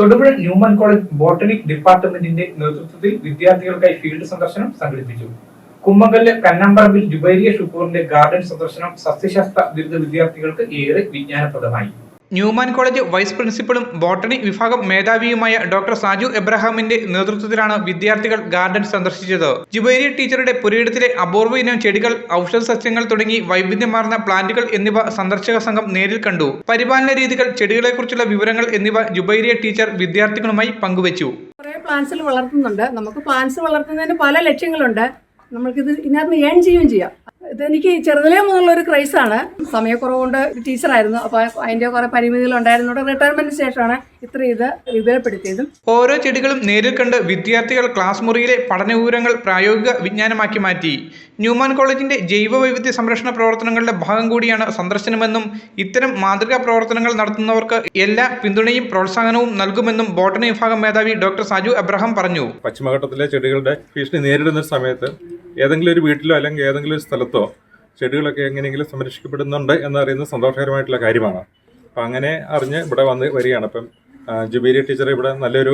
Thodupuzha Newman college botanic ഡിപ്പാർട്ട്മെന്റിന്റെ നേതൃത്വത്തിൽ വിദ്യാർത്ഥികൾക്കായി ഫീൽഡ് സന്ദർശനം സംഘടിപ്പിച്ചു. കുമ്മങ്കല്ല് കന്നമ്പറമ്പിൽ ജുബൈരിയ ഷുക്കൂറിന്റെ ഗാർഡൻ സന്ദർശനം സസ്യശാസ്ത്ര ബിരുദ വിദ്യാർത്ഥികൾക്ക് ഏറെ വിജ്ഞാനപ്രദമായി. ന്യൂമാൻ കോളേജ് വൈസ് പ്രിൻസിപ്പളും ബോട്ടണി വിഭാഗം മേധാവിയുമായ ഡോക്ടർ സാജു എബ്രഹാമിന്റെ നേതൃത്വത്തിലാണ് വിദ്യാർത്ഥികൾ ഗാർഡൻ സന്ദർശിച്ചത്. ജുബൈരിയ ടീച്ചറുടെ പുരയിടത്തിലെ അപൂർവ ഇനം ചെടികൾ, ഔഷധ സസ്യങ്ങൾ തുടങ്ങി വൈവിധ്യമാർന്ന പ്ലാന്റുകൾ എന്നിവ സന്ദർശക സംഘം നേരിൽ കണ്ടു. പരിപാലന രീതികൾ, ചെടികളെക്കുറിച്ചുള്ള വിവരങ്ങൾ എന്നിവ ജുബൈരിയ ടീച്ചർ വിദ്യാർത്ഥികളുമായി പങ്കുവച്ചു. കുറേ പ്ലാന്റ്സിൽ വളർത്തുന്നുണ്ട്. നമുക്ക് പ്ലാന്റ്സ് വളർത്തുന്നതിന് പല ലക്ഷ്യങ്ങളുണ്ട്. നമുക്കിത് ഇതിനകത്ത് ഏൺ ചെയ്യുകയും ചെയ്യാം. ഇതെനിക്ക് ചെറുതിലേ മുതലുള്ള ഒരു ക്രൈസാണ്. സമയക്കുറവുകൊണ്ട് ടീച്ചറായിരുന്നു. അപ്പോൾ അതിൻ്റെ കുറേ പരിമിതികളുണ്ടായിരുന്നോണ്ട് റിട്ടയർമെന്റിന് ശേഷമാണ് ഇത് വിപുലപ്പെടുത്തിയതും. ഓരോ ചെടികളും നേരിൽ കണ്ട് വിദ്യാർത്ഥികൾ ക്ലാസ് മുറിയിലെ പഠന വിവരങ്ങൾ പ്രായോഗിക വിജ്ഞാനമാക്കി മാറ്റി. ന്യൂമാൻ കോളേജിന്റെ ജൈവ വൈവിധ്യ സംരക്ഷണ പ്രവർത്തനങ്ങളുടെ ഭാഗം കൂടിയാണ് സന്ദർശനമെന്നും ഇത്തരം മാതൃകാ പ്രവർത്തനങ്ങൾ നടത്തുന്നവർക്ക് എല്ലാ പിന്തുണയും പ്രോത്സാഹനവും നൽകുമെന്നും ബോട്ടണി വിഭാഗം മേധാവി ഡോക്ടർ സാജു എബ്രഹാം പറഞ്ഞു. പശ്ചിമഘട്ടത്തിലെ ചെടികളുടെ ഭീഷണി നേരിടുന്ന സമയത്ത് ഏതെങ്കിലും ഒരു വീട്ടിലോ അല്ലെങ്കിൽ ഏതെങ്കിലും ഒരു സ്ഥലത്തോ ചെടികളൊക്കെ എങ്ങനെയെങ്കിലും സംരക്ഷിക്കപ്പെടുന്നുണ്ട് എന്നറിയുന്നത് സന്തോഷകരമായിട്ടുള്ള കാര്യമാണ്. അപ്പം അങ്ങനെ അറിഞ്ഞ് ഇവിടെ വരികയാണ്. അപ്പം ജുബൈരിയ ടീച്ചർ ഇവിടെ നല്ലൊരു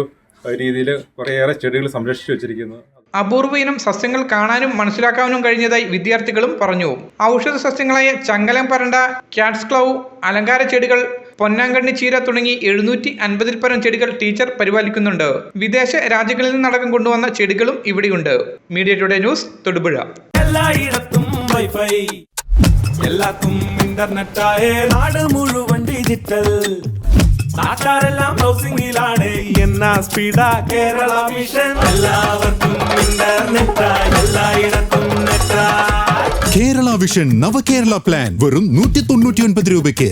രീതിയിൽ കുറേയേറെ ചെടികൾ സംരക്ഷിച്ചു വെച്ചിരിക്കുന്നു. അപൂർവ ഇനം സസ്യങ്ങൾ കാണാനും മനസ്സിലാക്കാനും കഴിഞ്ഞതായി വിദ്യാർത്ഥികളും പറഞ്ഞു. ഔഷധ സസ്യങ്ങളായ ചങ്കലം പരണ്ട, ക്യാറ്റ്സ് ക്ലൗ, അലങ്കാര ചെടികൾ, പൊന്നാങ്കണ്ണി ചീര തുടങ്ങി 750-ൽ പരം ചെടികൾ ടീച്ചർ പരിപാലിക്കുന്നുണ്ട്. വിദേശ രാജ്യങ്ങളിൽ നിന്നടക്കം കൊണ്ടുവന്ന ചെടികളും ഇവിടെയുണ്ട്. Media today news, Thodupuzha. എല്ലായിടത്തും വൈഫൈ, എല്ലാത്തും ഇന്റർനെറ്റായേ, നാട് മുഴുവൻ ഡിജിറ്റൽ. നാട്ടാരെല്ലാം ഹൗസിംഗിലാണ്. എന്നാ സ്പീഡാ കേരള മിഷൻ. എല്ലാവർക്കും ഇന്റർനെറ്റായി, എല്ലായിടത്തും നെറ്റായി. കേരള വിഷൻ നവകേരള പ്ലാൻ വെറും 199 രൂപയ്ക്ക്.